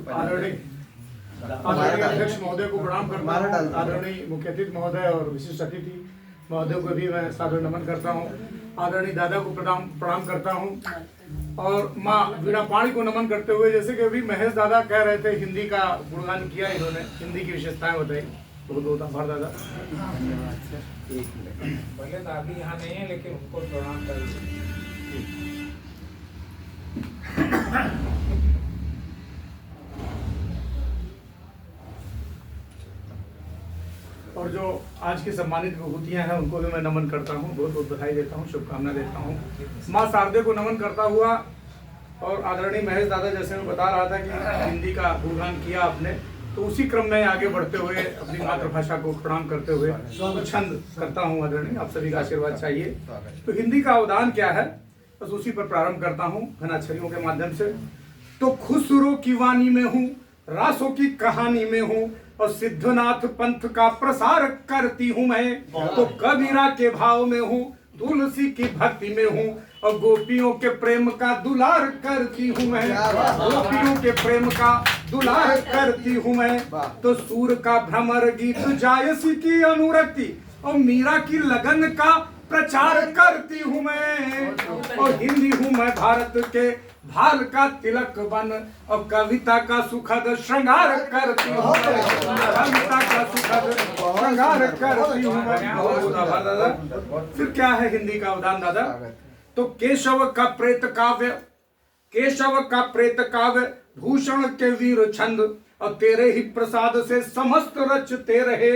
आदरणीय अध्यक्ष महोदय को प्रणाम करता हूँ। आदरणीय मुख्य अतिथि महोदय और विशिष्ट अतिथि महोदय को भी मैं सादर नमन करता हूँ। आदरणीय दादा को प्रणाम करता हूँ और माँ वीणा पाणी को नमन करते हुए, जैसे कि अभी महेश दादा कह रहे थे, हिंदी का गुणगान किया इन्होंने, हिंदी की विशेषताएं बताई। बहुत बहुत आभार दादा। भले दादी यहाँ नहीं है लेकिन उनको प्रणाम करिए। और जो आज की सम्मानित विभूतियां हैं उनको भी मैं नमन करता हूं, बहुत बहुत बधाई देता हूं, शुभकामना देता हूं। मां शारदे को नमन करता हुआ और आदरणीय महेश दादा, जैसे मैं बता रहा था कि हिंदी का गुणगान किया आपने, तो उसी क्रम में आगे बढ़ते हुए अपनी मातृभाषा को प्रणाम करते हुए छंद करता हूं। आदरणीय आप सभी का आशीर्वाद चाहिए। तो हिंदी का अवदान क्या है, बस उसी पर प्रारंभ करता हूं घनाक्षरियों के माध्यम से। तो खुसरो की वाणी में हूँ, रासों की कहानी में हूँ और सिद्धनाथ पंथ का प्रसार करती हूँ मैं। तो कबीरा के भाव में हूँ, तुलसी की भक्ति में हूँ और गोपियों के प्रेम का दुलार करती हूँ मैं। गोपियों के प्रेम का दुलार करती हूँ मैं। तो सूर का भ्रमर गीत, जायसी की अनुरक्ति और मीरा की लगन का प्रचार करती हूँ मैं। और हिंदी हूँ मैं भारत के भाल का तिलक बन और कविता का सुखद श्रृंगार करती हूँ। कविता का सुखद श्रृंगार करती हूँ मैं। फिर क्या है हिंदी का अवदान दादा? तो केशव का प्रेत काव्य, केशव का प्रेत काव्य, भूषण के वीर छंद और तेरे ही प्रसाद से समस्त रचते रहे।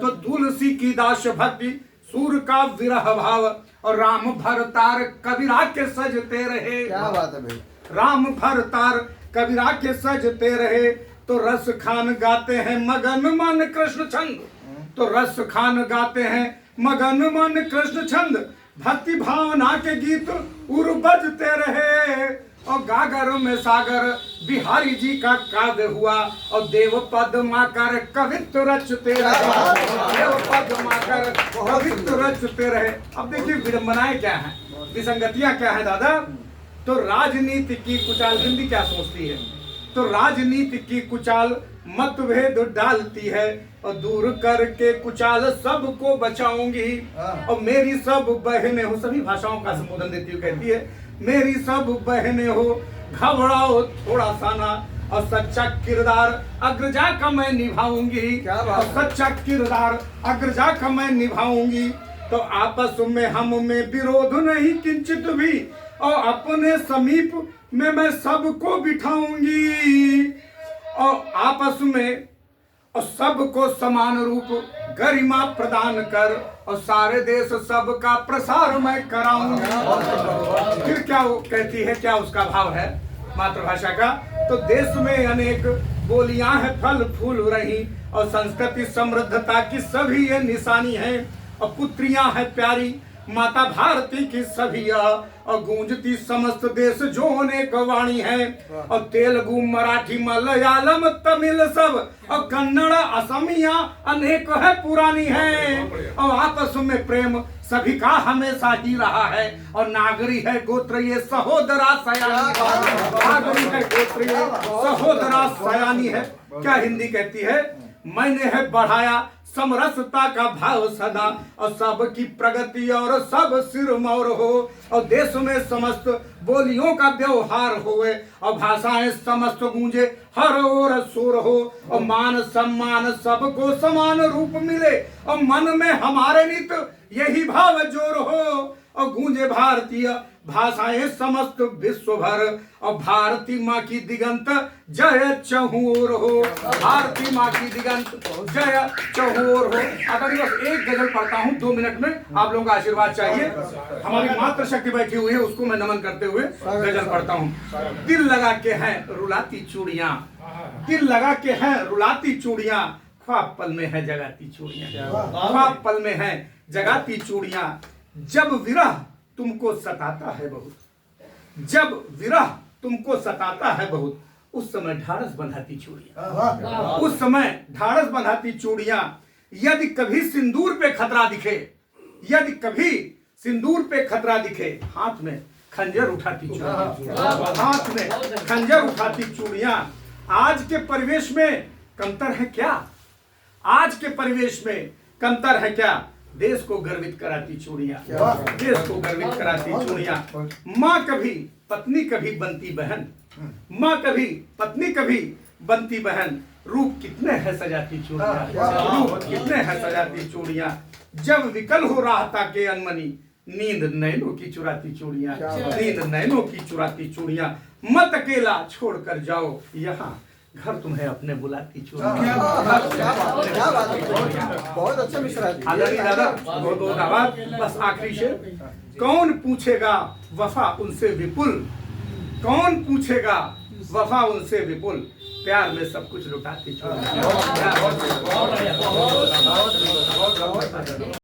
तो तुलसी की दास भक्ति, सूर का विरह भाव और राम भरतार कबीरा के सजते रहे। क्या बात है भाई। राम भरतार कबीरा के सजते रहे। तो रस खान गाते हैं मगन मन कृष्ण छंद, तो रस खान गाते हैं मगन मन कृष्ण छंद। भक्ति भावना के गीत उर बजते रहे और गागर में सागर बिहारी जी का काव्य हुआ और देव पद्माकर कवित्व रचते रहे। देव पद्माकर कवित्व रचते रहे। अब देखिए विडंबनाएं क्या है, विसंगतियां क्या है दादा? तो राजनीति की कुचाल हिंदी क्या सोचती है? तो राजनीति की कुचाल मतभेद डालती है और दूर करके कुचाल सबको बचाऊंगी। और मेरी सब बहनें हो, सभी भाषाओं का संबोधन देती हुई कहती है, मेरी सब बहनें हो घबराओ थोड़ा सा ना और सच्चा किरदार अग्रजा का मैं निभाऊंगी। और सच्चा किरदार अग्रजा का मैं निभाऊंगी। तो आपस में हम में विरोध नहीं किंचित भी और अपने समीप में मैं सबको बिठाऊंगी। और आपस में और सबको समान रूप गरिमा प्रदान कर और सारे देश सबका प्रसार मैं कराऊंगी। फिर क्या वो कहती है, क्या उसका भाव है मातृभाषा का? तो देश में अनेक बोलियां हैं फल फूल रही और संस्कृति समृद्धता की सभी ये निशानी है। और पुत्रियां हैं प्यारी माता भारती की सभी और गूंजती समस्त देश जो अनेक वाणी है। और तेलुगु मराठी मलयालम तमिल सब और कन्नड़ असमिया अनेक है पुरानी है। और आपस में प्रेम सभी का हमेशा ही रहा है और नागरी है गोत्र ये सहोदरा सयानी। नागरी है गोत्र ये सहोदरा सयानी है। क्या हिंदी कहती है? मैंने है बढ़ाया समरसता का भाव सदा और सबकी प्रगति और सब सिरमौर हो और देश में समस्त बोलियों का व्यवहार होए और भाषाएं समस्त गूंजे हर ओर शोर हो और मान सम्मान सबको समान रूप मिले और मन में हमारे नित यही भाव जोर हो और गूंजे भारतीय भाषाएं समस्त विश्व भर और भारती माँ की दिगंत जय चहुर हो। भारती माँ की दिगंत जय चहुर हो। अगर बस एक गजल पढ़ता हूँ 2 मिनट में, आप लोगों का आशीर्वाद चाहिए। हमारी मातृशक्ति बैठी हुई है, उसको मैं नमन करते हुए गजल पढ़ता हूँ। दिल लगा के हैं रुलाती चूड़ियाँ, दिल लगा के हैं रुलाती चूड़ियाँ, ख्वाब पल में है जगाती चूड़ियाँ, ख्वाब पल में है जगाती चूड़ियाँ। जब विरह तुमको सताता है बहुत, जब विरह तुमको सताता है बहुत, उस समय ढाढ़स बंधाती चूड़ियां, उस समय ढाढ़स बंधाती चूड़ियां। यदि कभी सिंदूर पे खतरा दिखे, यदि कभी सिंदूर पे खतरा दिखे, हाथ में खंजर उठाती चूड़ियां, हाथ में खंजर उठाती चूड़ियां। आज के परिवेश में कमतर है क्या? आज के परिवेश में कमतर है क्या? देश को गर्वित कराती चूड़ियां, देश को गर्वित कराती चूड़ियां। माँ कभी पत्नी कभी बनती बहन, माँ कभी पत्नी कभी बनती बहन। रूप कितने है सजाती चूड़ियां, रूप कितने है सजाती चूड़ियां। जब विकल हो रहा था के अनमनी, नींद नैनों की चुराती चूड़ियां, नींद नैनों की चुराती चूड़ियां। मत अकेला छोड़कर जाओ यहाँ, घर तुम्हें अपने बुलाती चूड़ियां। बहुत अच्छा मिश्रा जी। आदरणीय दादा, बहुत बहुत आभार। बस आखिरी शेर, कौन पूछेगा वफा उनसे विपुल, कौन पूछेगा वफा उनसे विपुल। प्यार में सब कुछ लुटाती चूड़ियां।